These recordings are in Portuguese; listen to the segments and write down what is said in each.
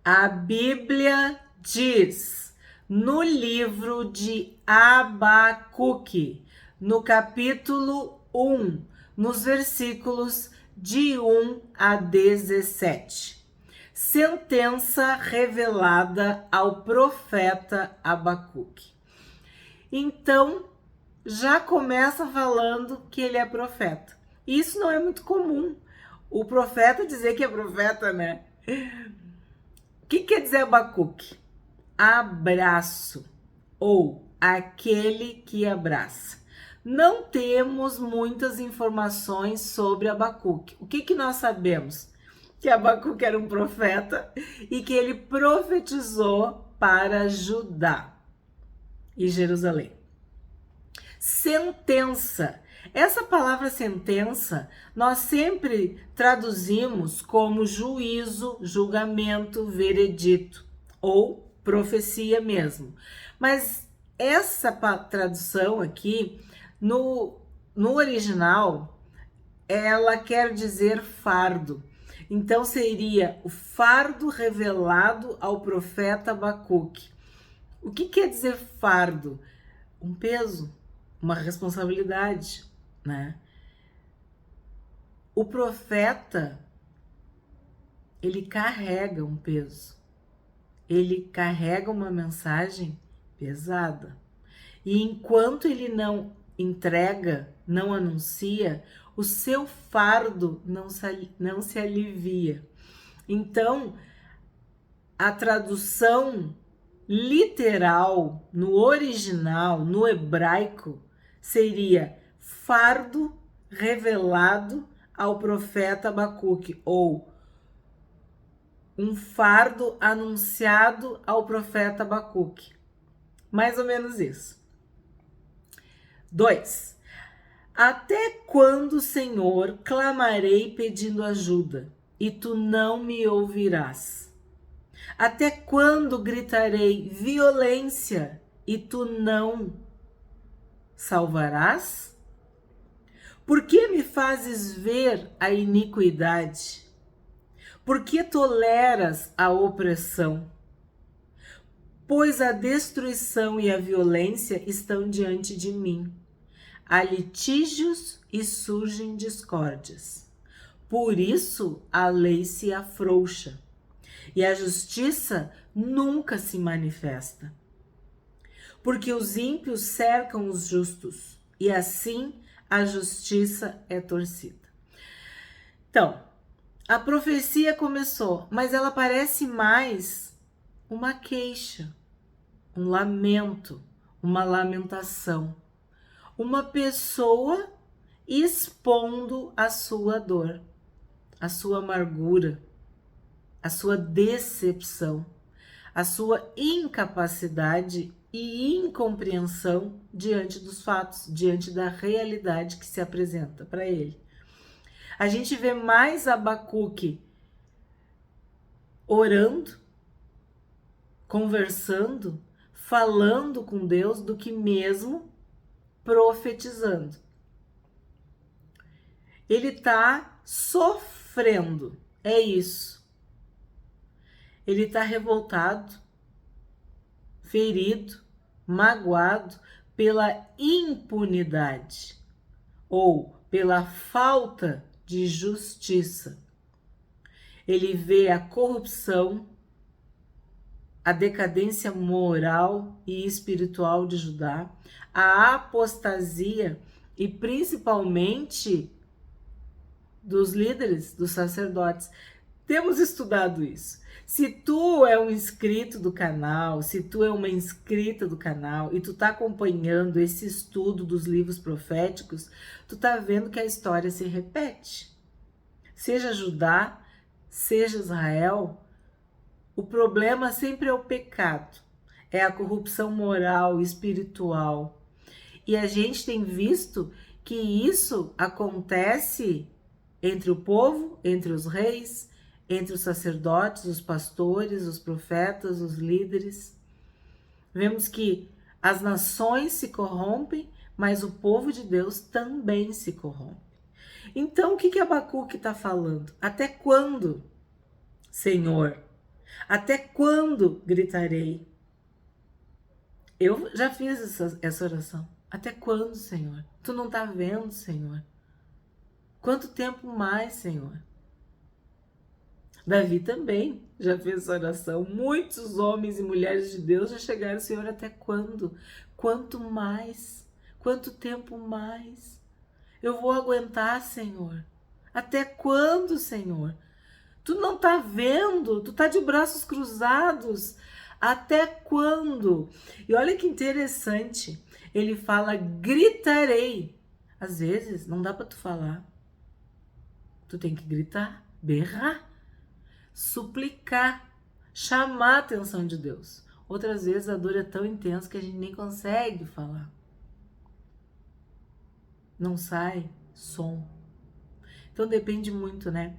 A Bíblia diz no livro de Abacuque, no capítulo 1, nos versículos de 1 a 17. Sentença revelada ao profeta Abacuque. Então, já começa falando que ele é profeta. Isso não é muito comum. O profeta dizer que é profeta, né? O que quer dizer Abacuque? Abraço, ou aquele que abraça. Não temos muitas informações sobre Abacuque. O que nós sabemos? Que Abacuque era um profeta e que ele profetizou para Judá e Jerusalém. Sentença. Essa palavra sentença nós sempre traduzimos como juízo, julgamento, veredito ou profecia mesmo. Mas essa tradução aqui, no original, ela quer dizer fardo. Então seria o fardo revelado ao profeta Abacuque. O que quer dizer fardo? Um peso, uma responsabilidade, né? O profeta, ele carrega um peso, ele carrega uma mensagem pesada. E enquanto ele não entrega, não anuncia, o seu fardo não se alivia. Então, a tradução literal, no original, no hebraico, seria fardo revelado ao profeta Abacuque, ou um fardo anunciado ao profeta Abacuque. Mais ou menos isso. 2. Até quando, Senhor, clamarei pedindo ajuda, e tu não me ouvirás? Até quando gritarei violência, e tu não salvarás? Por que me fazes ver a iniquidade? Por que toleras a opressão? Pois a destruição e a violência estão diante de mim. Há litígios e surgem discórdias. Por isso a lei se afrouxa e a justiça nunca se manifesta. Porque os ímpios cercam os justos e assim a justiça é torcida. Então, a profecia começou, mas ela parece mais uma queixa, um lamento, uma lamentação. Uma pessoa expondo a sua dor, a sua amargura, a sua decepção, a sua incapacidade e incompreensão diante dos fatos, diante da realidade que se apresenta para ele. A gente vê mais Abacuque orando, conversando, falando com Deus do que mesmo profetizando. Ele está sofrendo, é isso. Ele está revoltado, ferido, magoado pela impunidade ou pela falta de justiça. Ele vê a corrupção, a decadência moral e espiritual de Judá, a apostasia e principalmente dos líderes, dos sacerdotes. Temos estudado isso. Se tu é um inscrito do canal, se tu é uma inscrita do canal e tu tá acompanhando esse estudo dos livros proféticos, tu tá vendo que a história se repete. Seja Judá, seja Israel, o problema sempre é o pecado, é a corrupção moral, espiritual. E a gente tem visto que isso acontece entre o povo, entre os reis, entre os sacerdotes, os pastores, os profetas, os líderes. Vemos que as nações se corrompem, mas o povo de Deus também se corrompe. Então, o que Abacuque está falando? Até quando, Senhor? Até quando gritarei? Eu já fiz essa oração. Até quando, Senhor? Tu não tá vendo, Senhor? Quanto tempo mais, Senhor? Davi também já fez essa oração. Muitos homens e mulheres de Deus já chegaram, Senhor, até quando? Quanto mais? Quanto tempo mais? Eu vou aguentar, Senhor. Até quando, Senhor? Tu não tá vendo? Tu tá de braços cruzados. Até quando? E olha que interessante. Ele fala, gritarei. Às vezes, não dá pra tu falar. Tu tem que gritar, berrar, suplicar, chamar a atenção de Deus. Outras vezes a dor é tão intensa que a gente nem consegue falar. Não sai som. Então depende muito, né?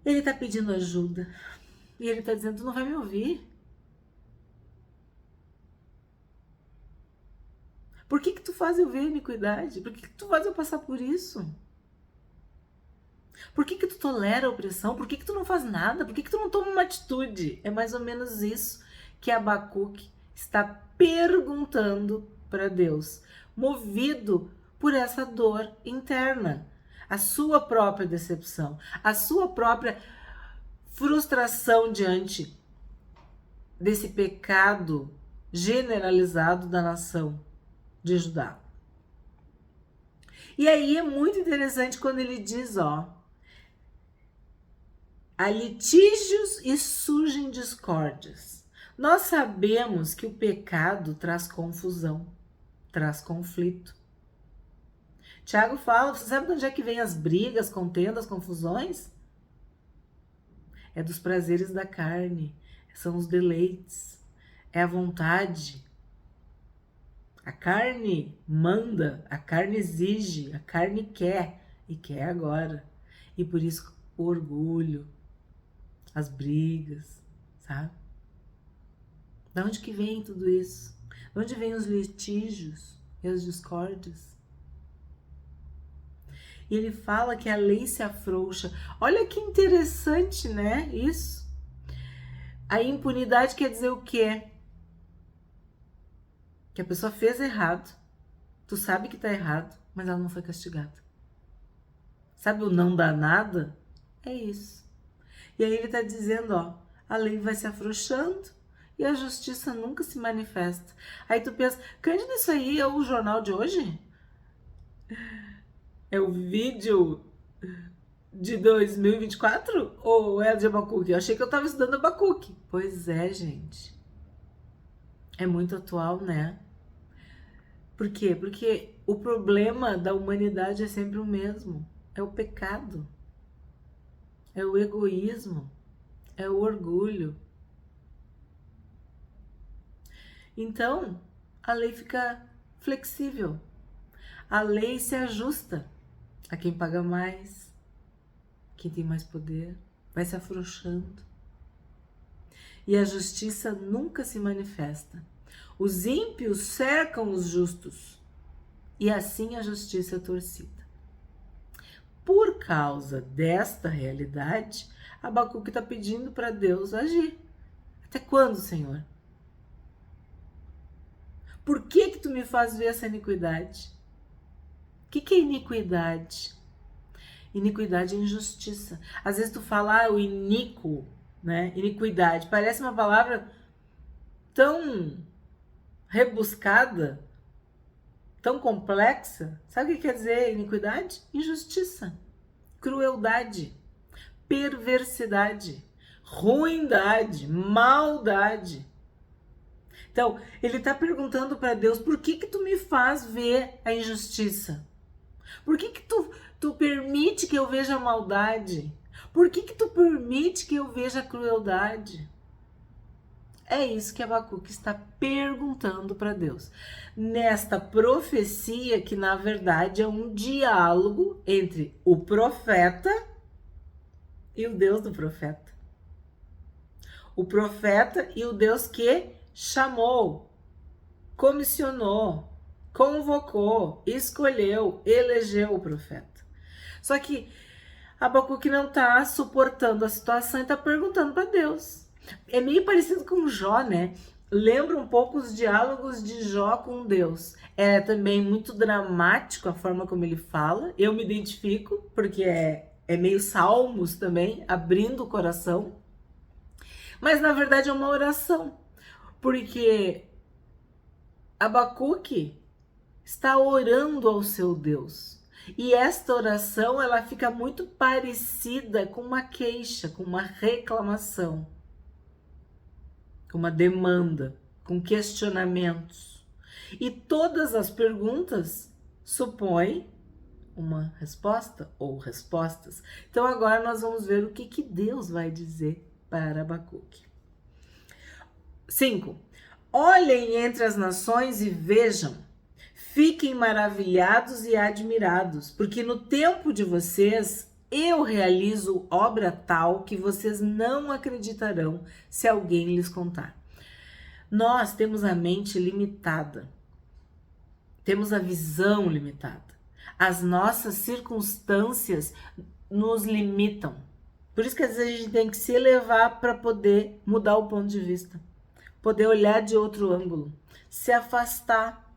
Ele tá pedindo ajuda. E ele tá dizendo, tu não vai me ouvir. Por que tu faz eu ver iniquidade? Por que tu faz eu passar por isso? Por que tu tolera a opressão? Por que tu não faz nada? Por que tu não toma uma atitude? É mais ou menos isso que Abacuque está perguntando para Deus, movido por essa dor interna, a sua própria decepção, a sua própria frustração diante desse pecado generalizado da nação de Judá. E aí é muito interessante quando ele diz, ó, há litígios e surgem discórdias. Nós sabemos que o pecado traz confusão, traz conflito. Tiago fala, você sabe de onde é que vem as brigas, contendas, confusões? É dos prazeres da carne, são os deleites, é a vontade. A carne manda, a carne exige, a carne quer e quer agora. E por isso o orgulho, as brigas, sabe? De onde que vem tudo isso? De onde vem os litígios e as discórdias? E ele fala que a lei se afrouxa. Olha que interessante, né? Isso. A impunidade quer dizer o quê? Que a pessoa fez errado. Tu sabe que tá errado, mas ela não foi castigada. Sabe o não dá nada? É isso. E aí ele tá dizendo, ó, a lei vai se afrouxando e a justiça nunca se manifesta. Aí tu pensa, Cândido, isso aí é o jornal de hoje? É o vídeo de 2024? Ou é de Abacuque? Eu achei que eu tava estudando Abacuque. Pois é, gente. É muito atual, né? Por quê? Porque o problema da humanidade é sempre o mesmo. É o pecado. É o egoísmo. É o orgulho. Então, a lei fica flexível. A lei se ajusta a quem paga mais, quem tem mais poder, vai se afrouxando. E a justiça nunca se manifesta. Os ímpios cercam os justos, e assim a justiça é torcida. Por causa desta realidade, Abacuque está pedindo para Deus agir. Até quando, Senhor? Por que tu me faz ver essa iniquidade? O que é iniquidade? Iniquidade é injustiça. Às vezes tu fala o iníquo, né? Iniquidade. Parece uma palavra tão rebuscada, tão complexa. Sabe o que quer dizer iniquidade? Injustiça, crueldade, perversidade, ruindade, maldade. Então, ele está perguntando para Deus, por que tu me faz ver a injustiça? Por que tu permite que eu veja a maldade? Por que tu permite que eu veja a crueldade? É isso que Abacuque está perguntando para Deus. Nesta profecia, que na verdade é um diálogo entre o profeta e o Deus do profeta. O profeta e o Deus que chamou, comissionou, convocou, escolheu, elegeu o profeta. Só que Abacuque não está suportando a situação e está perguntando para Deus. É meio parecido com Jó, né? Lembra um pouco os diálogos de Jó com Deus. É também muito dramático a forma como ele fala. Eu me identifico, porque é meio salmos também, abrindo o coração. Mas na verdade é uma oração, porque Abacuque está orando ao seu Deus. E esta oração, ela fica muito parecida com uma queixa, com uma reclamação, com uma demanda, com questionamentos. E todas as perguntas supõem uma resposta ou respostas. Então agora nós vamos ver o que Deus vai dizer para Abacuque. 5. Olhem entre as nações e vejam, fiquem maravilhados e admirados, porque no tempo de vocês eu realizo obra tal que vocês não acreditarão se alguém lhes contar. Nós temos a mente limitada, temos a visão limitada. As nossas circunstâncias nos limitam. Por isso que às vezes a gente tem que se elevar para poder mudar o ponto de vista, poder olhar de outro ângulo, se afastar.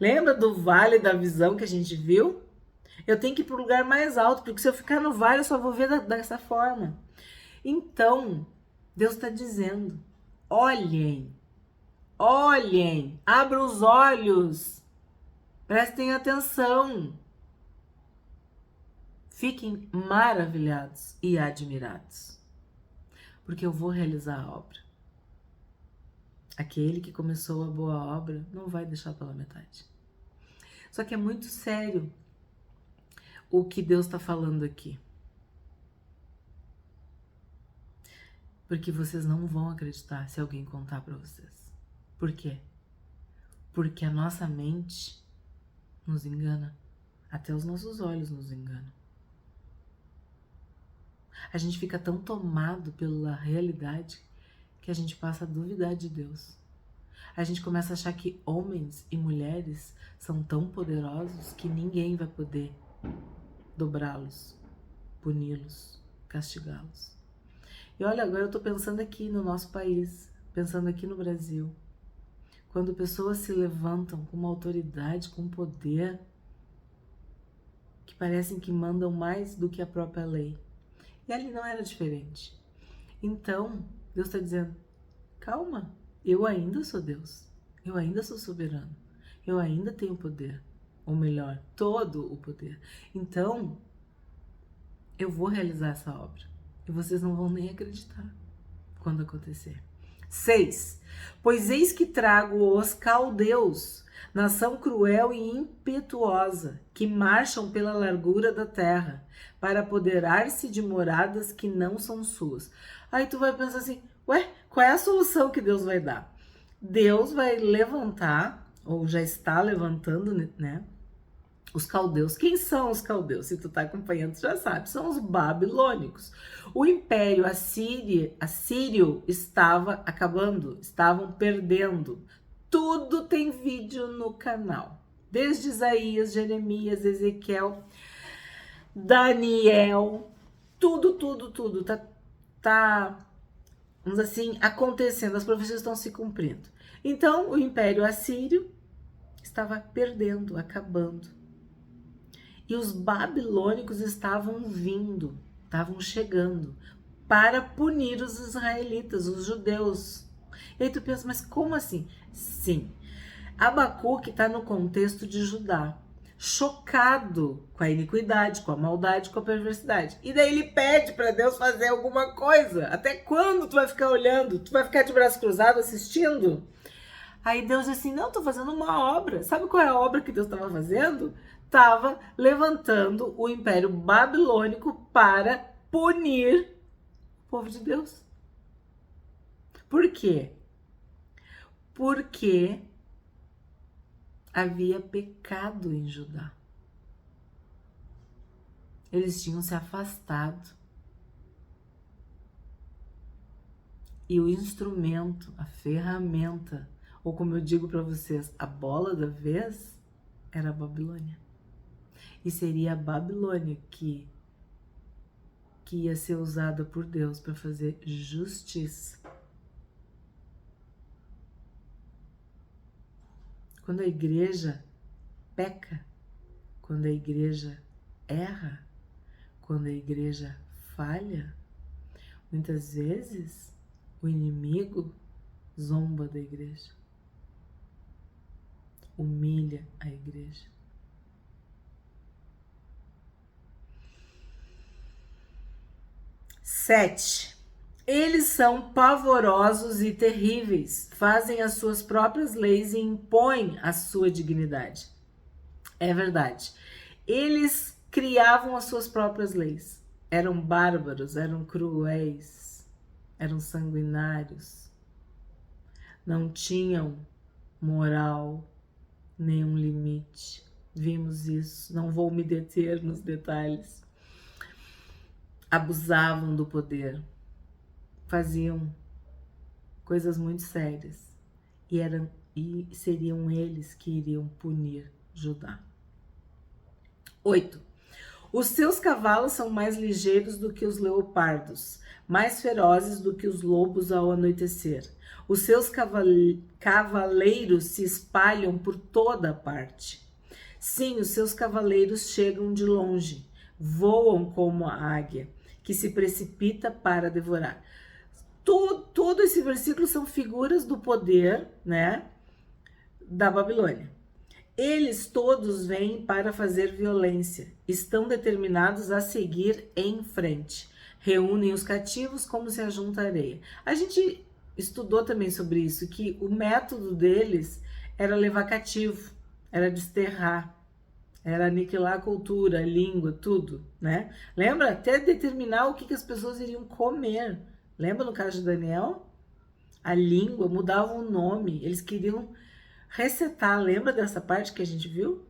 Lembra do vale da visão que a gente viu? Eu tenho que ir para o lugar mais alto, porque se eu ficar no vale eu só vou ver dessa forma. Então, Deus está dizendo, olhem, abram os olhos, prestem atenção. Fiquem maravilhados e admirados, porque eu vou realizar a obra. Aquele que começou a boa obra não vai deixar pela metade. Só que é muito sério o que Deus está falando aqui. Porque vocês não vão acreditar se alguém contar para vocês. Por quê? Porque a nossa mente nos engana. Até os nossos olhos nos enganam. A gente fica tão tomado pela realidade que a gente passa a duvidar de Deus. A gente começa a achar que homens e mulheres são tão poderosos que ninguém vai poder dobrá-los, puni-los, castigá-los. E olha, agora eu tô pensando aqui no nosso país, pensando aqui no Brasil. Quando pessoas se levantam com uma autoridade, com poder, que parecem que mandam mais do que a própria lei. E ali não era diferente. Então, Deus está dizendo, calma, eu ainda sou Deus, eu ainda sou soberano, eu ainda tenho poder, ou melhor, todo o poder. Então, eu vou realizar essa obra e vocês não vão nem acreditar quando acontecer. 6. Pois eis que trago os caldeus, nação cruel e impetuosa, que marcham pela largura da terra, para apoderar-se de moradas que não são suas. Aí tu vai pensar assim, ué, qual é a solução que Deus vai dar? Deus vai levantar, ou já está levantando, né? Os caldeus. Quem são os caldeus? Se tu tá acompanhando, tu já sabe. São os babilônicos. O império assírio estava acabando, estavam perdendo. Tudo tem vídeo no canal. Desde Isaías, Jeremias, Ezequiel, Daniel, tudo tá, vamos assim, acontecendo. As profecias estão se cumprindo. Então, o império assírio estava perdendo, acabando. E os babilônicos estavam vindo, estavam chegando para punir os israelitas, os judeus. E aí tu pensa, mas como assim? Sim, Abacuque está no contexto de Judá, chocado com a iniquidade, com a maldade, com a perversidade. E daí ele pede para Deus fazer alguma coisa. Até quando tu vai ficar olhando? Tu vai ficar de braço cruzado assistindo? Aí Deus diz assim, não, estou fazendo uma obra. Sabe qual é a obra que Deus estava fazendo? Estava levantando o Império Babilônico para punir o povo de Deus. Por quê? Porque havia pecado em Judá. Eles tinham se afastado. E o instrumento, a ferramenta, ou como eu digo para vocês, a bola da vez, era a Babilônia. E seria a Babilônia que que ia ser usada por Deus para fazer justiça. Quando a igreja peca, quando a igreja erra, quando a igreja falha, muitas vezes o inimigo zomba da igreja, humilha a igreja. Sete. Eles são pavorosos e terríveis, fazem as suas próprias leis e impõem a sua dignidade. É verdade. Eles criavam as suas próprias leis. Eram bárbaros, eram cruéis, eram sanguinários. Não tinham moral, nenhum limite. Vimos isso, não vou me deter nos detalhes. Abusavam do poder, faziam coisas muito sérias e seriam eles que iriam punir Judá. 8. Os seus cavalos são mais ligeiros do que os leopardos, mais ferozes do que os lobos ao anoitecer. Os seus cavaleiros se espalham por toda parte. Sim, os seus cavaleiros chegam de longe, voam como a águia, que se precipita para devorar. Todo esse versículo são figuras do poder, né, da Babilônia. Eles todos vêm para fazer violência, estão determinados a seguir em frente. Reúnem os cativos como se ajunta areia. A gente estudou também sobre isso, que o método deles era levar cativo, era desterrar, era aniquilar a cultura, a língua, tudo, né? Lembra? Até determinar o que as pessoas iriam comer. Lembra no caso de Daniel? A língua, mudavam o nome, eles queriam resetar. Lembra dessa parte que a gente viu?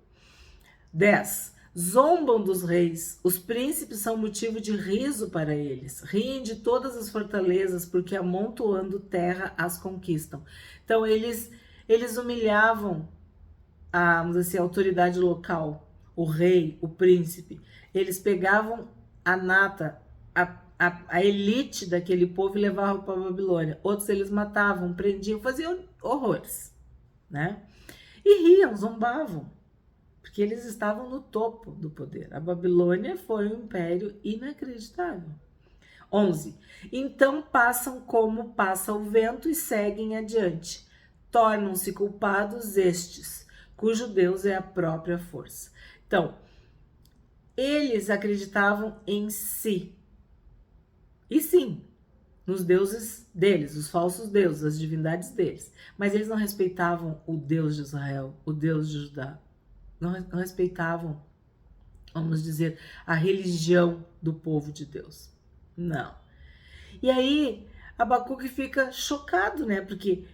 10. Zombam dos reis, os príncipes são motivo de riso para eles. Riem de todas as fortalezas, porque amontoando terra as conquistam. Então eles humilhavam vamos dizer assim, a autoridade local, o rei, o príncipe. Eles pegavam a nata, a elite daquele povo e levavam para a Babilônia. Outros eles matavam, prendiam, faziam horrores, né? E riam, zombavam, porque eles estavam no topo do poder. A Babilônia foi um império inacreditável. 11. Então passam como passa o vento e seguem adiante. Tornam-se culpados estes, cujo Deus é a própria força. Então, eles acreditavam em si. E sim, nos deuses deles, os falsos deuses, as divindades deles. Mas eles não respeitavam o Deus de Israel, o Deus de Judá. Não respeitavam, vamos dizer, a religião do povo de Deus. Não. E aí, Abacuque fica chocado, né? Porque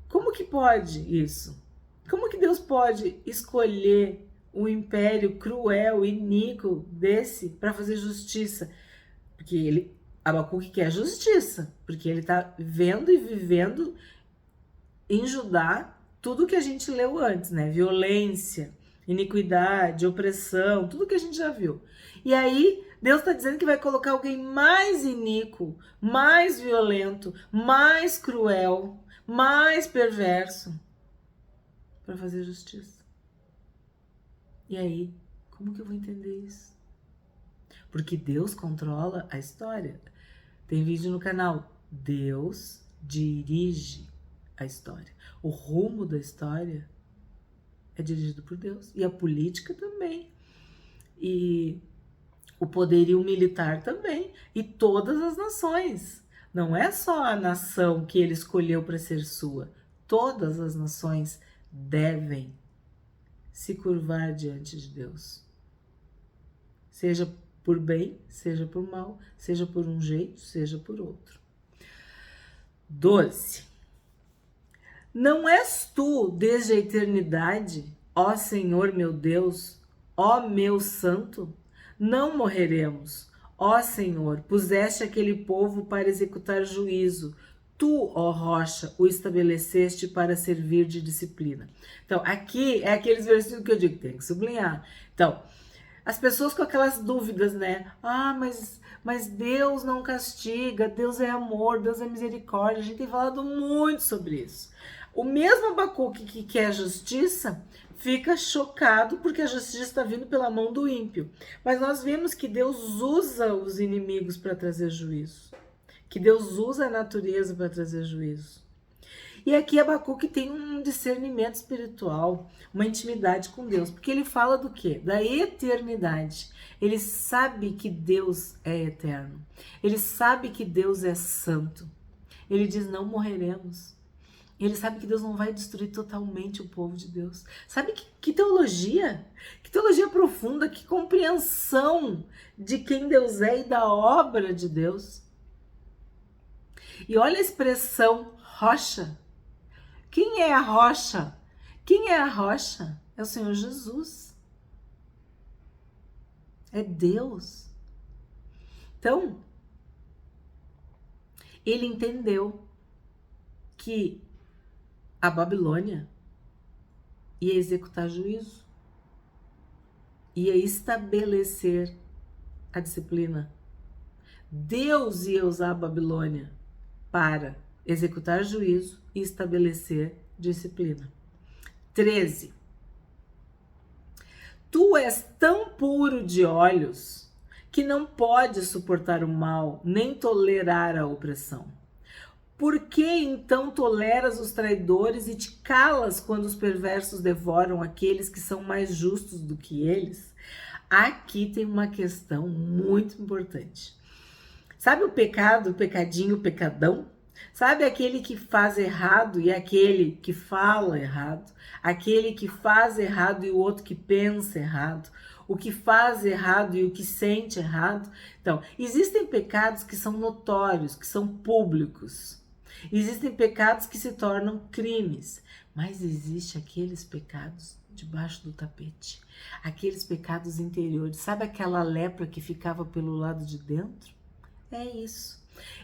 como que pode isso? Como que Deus pode escolher um império cruel, iníquo desse para fazer justiça? Porque Abacuque quer justiça, porque ele está vendo e vivendo em Judá tudo que a gente leu antes, né? Violência, iniquidade, opressão, tudo que a gente já viu. E aí Deus está dizendo que vai colocar alguém mais iníquo, mais violento, mais cruel, mais perverso para fazer justiça. E aí, como que eu vou entender isso? Porque Deus controla a história. Tem vídeo no canal. Deus dirige a história. O rumo da história é dirigido por Deus. E a política também. E o poderio militar também. E todas as nações. Não é só a nação que ele escolheu para ser sua. Todas as nações devem se curvar diante de Deus. Seja por bem, seja por mal, seja por um jeito, seja por outro. 12. Não és tu desde a eternidade, ó Senhor meu Deus, ó meu santo? Não morreremos, ó Senhor, puseste aquele povo para executar juízo. Tu, ó rocha, o estabeleceste para servir de disciplina. Então, aqui é aqueles versículos que eu digo que tem que sublinhar. Então, As pessoas com aquelas dúvidas, né? Ah, mas Deus não castiga, Deus é amor, Deus é misericórdia. A gente tem falado muito sobre isso. O mesmo Abacuque que quer justiça fica chocado porque a justiça está vindo pela mão do ímpio. Mas nós vemos que Deus usa os inimigos para trazer juízo. Que Deus usa a natureza para trazer juízo. E aqui Abacuque tem um discernimento espiritual, uma intimidade com Deus, porque ele fala do quê? Da eternidade. Ele sabe que Deus é eterno. Ele sabe que Deus é santo. Ele diz, não morreremos. Ele sabe que Deus não vai destruir totalmente o povo de Deus. Sabe que teologia? Que teologia profunda, que compreensão de quem Deus é e da obra de Deus. E olha a expressão rocha. Quem é a rocha? Quem é a rocha? É o Senhor Jesus. É Deus. Então, ele entendeu que a Babilônia ia executar juízo, ia estabelecer a disciplina. Deus ia usar a Babilônia para executar juízo e estabelecer disciplina. 13. Tu és tão puro de olhos que não podes suportar o mal, nem tolerar a opressão. Por que então toleras os traidores e te calas quando os perversos devoram aqueles que são mais justos do que eles? Aqui tem uma questão muito importante. Sabe o pecado, o pecadinho, o pecadão? Sabe aquele que faz errado e aquele que fala errado? Aquele que faz errado e o outro que pensa errado? O que faz errado e o que sente errado? Então, existem pecados que são notórios, que são públicos. Existem pecados que se tornam crimes. Mas existem aqueles pecados debaixo do tapete. Aqueles pecados interiores. Sabe aquela lepra que ficava pelo lado de dentro? É isso.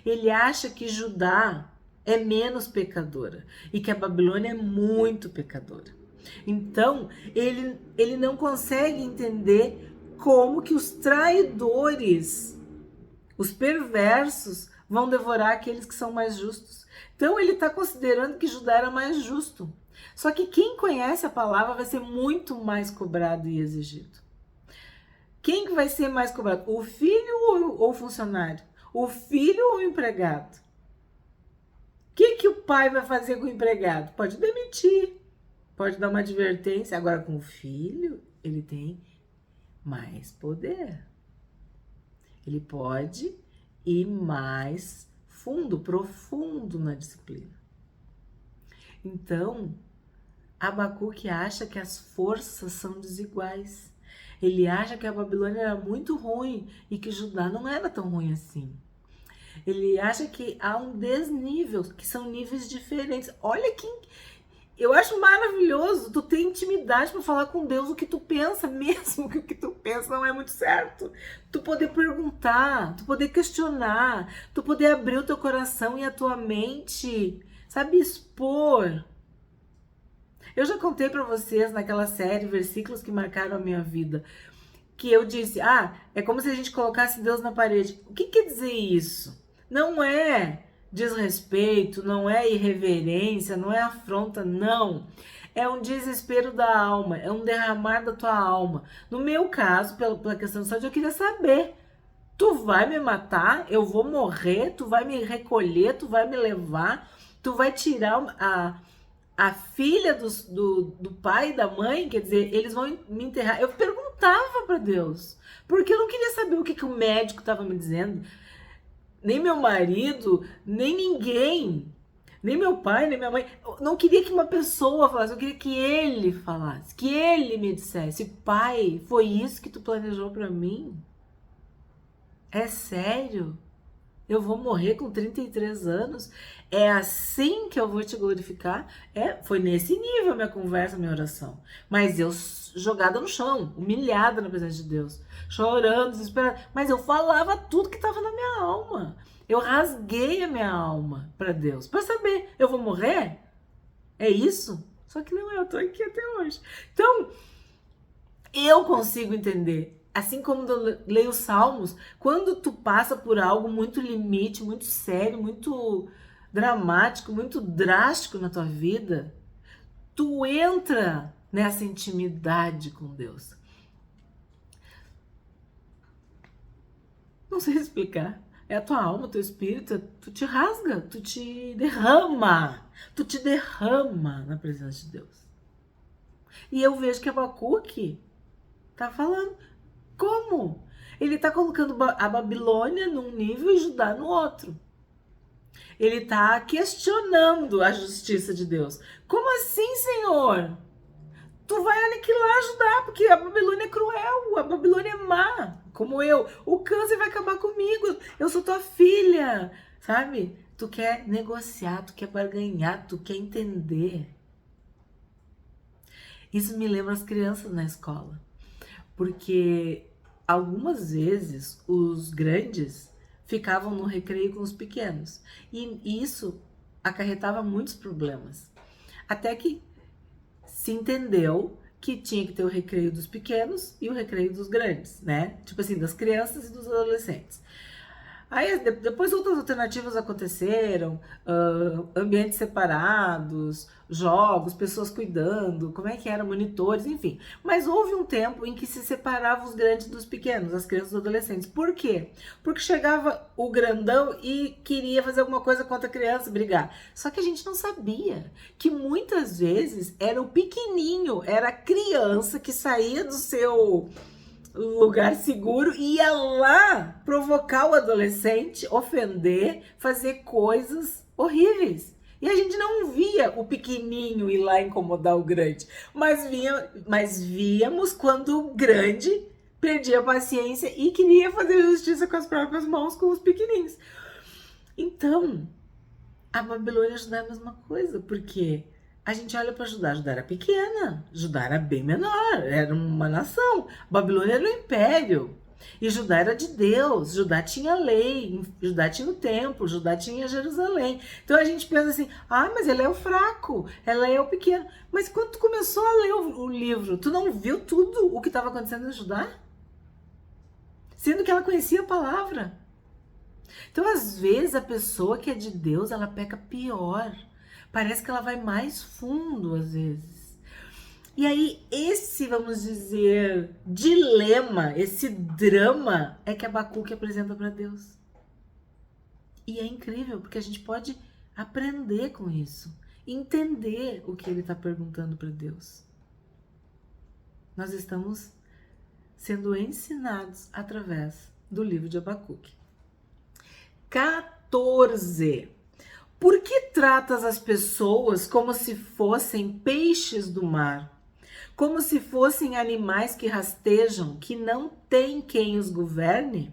Ele acha que Judá é menos pecadora e que a Babilônia é muito pecadora. Então, ele não consegue entender como que os traidores, os perversos, vão devorar aqueles que são mais justos. Então, ele está considerando que Judá era mais justo. Só que quem conhece a palavra vai ser muito mais cobrado e exigido. Quem que vai ser mais cobrado? O filho ou o funcionário? O filho ou o empregado? O que o pai vai fazer com o empregado? Pode demitir, pode dar uma advertência. Agora, com o filho, ele tem mais poder. Ele pode ir mais fundo, profundo na disciplina. Então, Abacuque acha que as forças são desiguais. Ele acha que a Babilônia era muito ruim e que Judá não era tão ruim assim. Ele acha que há um desnível, que são níveis diferentes. Olha que eu acho maravilhoso tu ter intimidade para falar com Deus o que tu pensa, mesmo que o que tu pensa não é muito certo. Tu poder perguntar, tu poder questionar, tu poder abrir o teu coração e a tua mente, sabe, expor. Eu já contei para vocês naquela série Versículos que Marcaram a Minha Vida, que eu disse, é como se a gente colocasse Deus na parede. O que quer dizer isso? Não é desrespeito, não é irreverência, não é afronta, não. É um desespero da alma, é um derramar da tua alma. No meu caso, pela questão de saúde, eu queria saber, tu vai me matar, eu vou morrer, tu vai me recolher, tu vai me levar, tu vai tirar a filha do pai e da mãe, quer dizer, eles vão me enterrar. Eu perguntava para Deus, porque eu não queria saber o que o médico estava me dizendo. Nem meu marido, nem ninguém, nem meu pai, nem minha mãe. Eu não queria que uma pessoa falasse, eu queria que ele falasse, que ele me dissesse, pai, foi isso que tu planejou para mim? É sério? Eu vou morrer com 33 anos? É assim que eu vou te glorificar? Foi nesse nível a minha conversa, a minha oração. Mas eu jogada no chão, humilhada na presença de Deus, chorando, desesperada. Mas eu falava tudo que estava na minha alma. Eu rasguei a minha alma para Deus, para saber, eu vou morrer? É isso? Só que não, eu tô aqui até hoje. Então, eu consigo entender assim como eu leio os Salmos, quando tu passa por algo muito limite, muito sério, muito dramático, muito drástico na tua vida, tu entra nessa intimidade com Deus. Não sei explicar. É a tua alma, teu espírito, tu te rasga, tu te derrama na presença de Deus. E eu vejo que Abacuque tá falando, como? Ele tá colocando a Babilônia num nível e Judá no outro. Ele tá questionando a justiça de Deus. Como assim, Senhor? Tu vai aniquilar Judá, porque a Babilônia é cruel, a Babilônia é má, como eu. O câncer vai acabar comigo, eu sou tua filha, sabe? Tu quer negociar, tu quer barganhar, tu quer entender. Isso me lembra as crianças na escola, porque algumas vezes os grandes ficavam no recreio com os pequenos, e isso acarretava muitos problemas. Até que se entendeu que tinha que ter o recreio dos pequenos e o recreio dos grandes, né? Tipo assim, das crianças e dos adolescentes. Aí depois outras alternativas aconteceram, ambientes separados, jogos, pessoas cuidando, como é que era, monitores, enfim. Mas houve um tempo em que se separava os grandes dos pequenos, as crianças e os adolescentes. Por quê? Porque chegava o grandão e queria fazer alguma coisa contra a criança, brigar. Só que a gente não sabia que muitas vezes era o pequenininho, era a criança que saía do seu lugar seguro e ia lá provocar o adolescente, ofender, fazer coisas horríveis. E a gente não via o pequenininho ir lá incomodar o grande, mas víamos quando o grande perdia a paciência e queria fazer justiça com as próprias mãos com os pequenininhos. Então, a Babilônia Judá é a mesma coisa, porque a gente olha para Judá, Judá era pequena, Judá era bem menor, era uma nação. Babilônia era um império. E Judá era de Deus, Judá tinha lei, Judá tinha o templo, Judá tinha Jerusalém. Então a gente pensa assim, mas ele é o fraco, ela é o pequeno. Mas quando tu começou a ler o livro, tu não viu tudo o que estava acontecendo em Judá? Sendo que ela conhecia a palavra. Então às vezes a pessoa que é de Deus, ela peca pior. Parece que ela vai mais fundo às vezes. E aí esse, vamos dizer, dilema, esse drama é que Abacuque apresenta para Deus. E é incrível, porque a gente pode aprender com isso, entender o que ele está perguntando para Deus. Nós estamos sendo ensinados através do livro de Abacuque. 14. Por que tratas as pessoas como se fossem peixes do mar? Como se fossem animais que rastejam, que não tem quem os governe?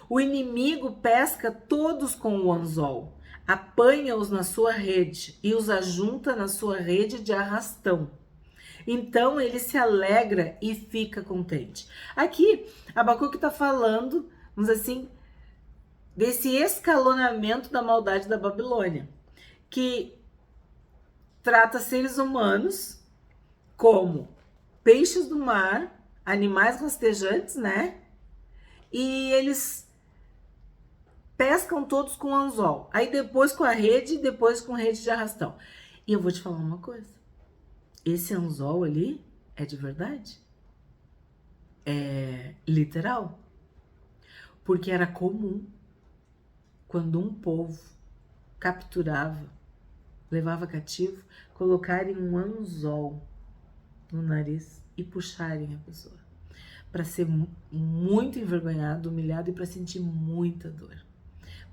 O inimigo pesca todos com o anzol, apanha-os na sua rede e os ajunta na sua rede de arrastão. Então ele se alegra e fica contente. Aqui, Abacuque está falando, vamos dizer assim, desse escalonamento da maldade da Babilônia, que trata seres humanos como peixes do mar, animais rastejantes, né? E eles pescam todos com anzol. Aí depois com a rede, depois com rede de arrastão. E eu vou te falar uma coisa. Esse anzol ali é de verdade. É literal. Porque era comum, quando um povo capturava, levava cativo, colocarem um anzol no nariz e puxarem a pessoa, para ser muito envergonhado, humilhado e para sentir muita dor,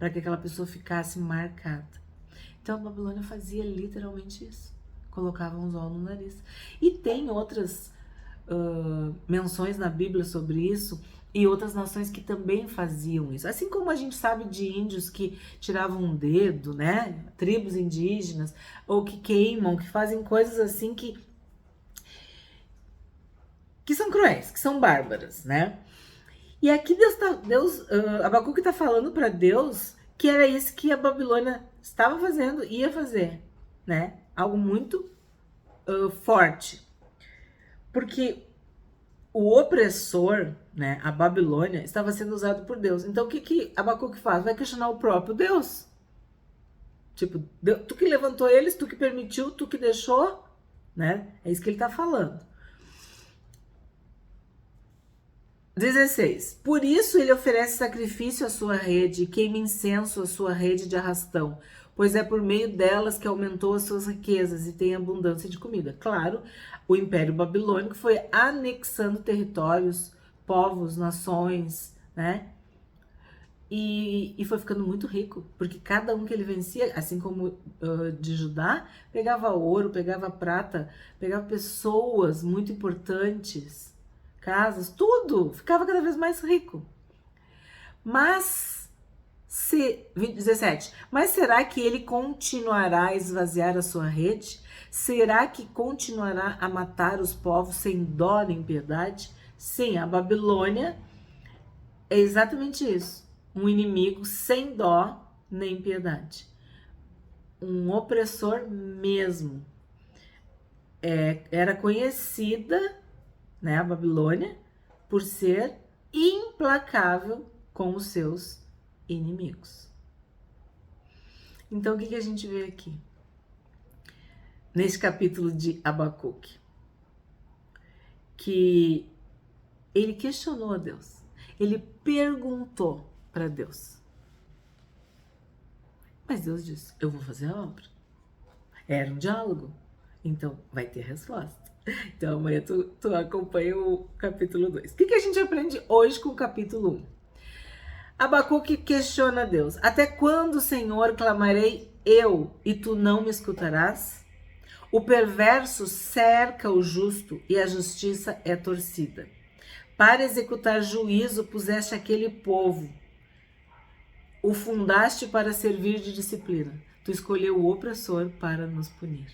para que aquela pessoa ficasse marcada. Então a Babilônia fazia literalmente isso, colocava um anzol no nariz. E tem outras menções na Bíblia sobre isso, e outras nações que também faziam isso. Assim como a gente sabe de índios que tiravam um dedo, né? Tribos indígenas, ou que queimam, que fazem coisas assim que são cruéis, que são bárbaras, né? E aqui Abacuque está falando para Deus que era isso que a Babilônia estava fazendo, ia fazer, né? Algo muito forte. Porque o opressor, né, a Babilônia, estava sendo usado por Deus. Então o que Abacuque faz? Vai questionar o próprio Deus. Tipo, tu que levantou eles, tu que permitiu, tu que deixou, né? É isso que ele está falando. 16. Por isso ele oferece sacrifício à sua rede, queima incenso à sua rede de arrastão, pois é por meio delas que aumentou as suas riquezas e tem abundância de comida. Claro, o Império Babilônico foi anexando territórios, povos, nações, né? E foi ficando muito rico, porque cada um que ele vencia, assim como de Judá, pegava ouro, pegava prata, pegava pessoas muito importantes, casas, tudo, ficava cada vez mais rico. Mas, 17, mas será que ele continuará a esvaziar a sua rede? Será que continuará a matar os povos sem dó nem piedade? Sim, a Babilônia é exatamente isso. Um inimigo sem dó nem piedade. Um opressor mesmo. Era conhecida, né, a Babilônia, por ser implacável com os seus inimigos. Então, o que a gente vê aqui? Neste capítulo de Abacuque, que ele questionou a Deus. Ele perguntou para Deus. Mas Deus disse, eu vou fazer a obra. Era um diálogo. Então, vai ter resposta. Então, amanhã tu acompanha o capítulo 2. O que a gente aprende hoje com o capítulo 1? Abacuque questiona Deus. Até quando, Senhor, clamarei eu e tu não me escutarás? O perverso cerca o justo e a justiça é torcida. Para executar juízo puseste aquele povo. O fundaste para servir de disciplina. Tu escolheu o opressor para nos punir.